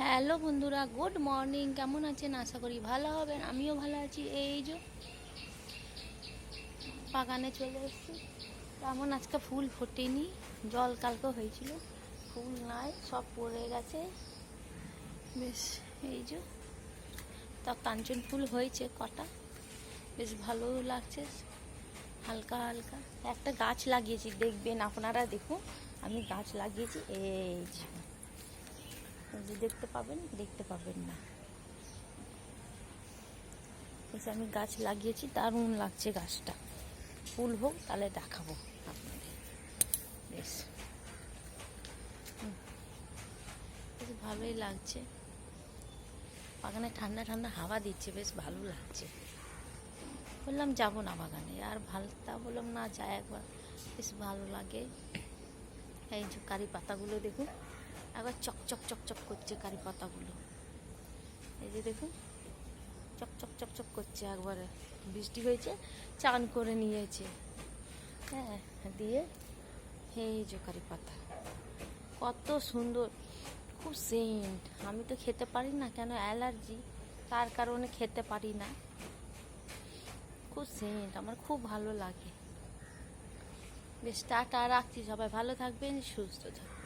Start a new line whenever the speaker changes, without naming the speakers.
Hello বন্ধুরা, good morning. কেমন আছেন? আশা করি ভালো হবেন। আমিও ভালো আছি। এই যে বাগানে চলে এসেছি। তেমন আজকে ফুল ফোটেনি, জল কালকে হয়েছিল, ফুল নাই, সব পড়ে গেছে। বেশ এই যে তা কাঞ্চন ফুল হয়েছে কটা, বেশ ভালো লাগছে, হালকা হালকা। একটা গাছ লাগিয়েছি, দেখবেন আপনারা, দেখুন আমি গাছ লাগিয়েছি। এই যে দেখতে পাবেন না, এসে আমি গাছ লাগিয়েছি, দারুণ লাগছে গাছটা। ফুল হোক তাহলে দেখাবো আপনাদের। বেশ বেশ ভালোই লাগছে, বাগানে ঠান্ডা ঠান্ডা হাওয়া দিচ্ছে, বেশ ভালো লাগছে। বললাম যাবো না বাগানে, আর তা বললাম না, যাই একবার, বেশ ভালো লাগে। এই যে কারি পাতাগুলো দেখুন, একবার চকচক চকচক করছে কারি পাতাগুলো। এই যে দেখুন, চকচক চকচক করছে একবারে। বৃষ্টি হয়েছে, চান করে নিয়েছে, হ্যাঁ, দিয়ে এই যে কারি পাতা কত সুন্দর, খুব সেন্ট। আমি তো খেতে পারি না, কেন অ্যালার্জি, তার কারণে খেতে পারি না। খুব সেন্ট, আমার খুব ভালো লাগে। বেশ টাটা, রাখছি। সবাই ভালো থাকবেন, সুস্থ থাকবেন।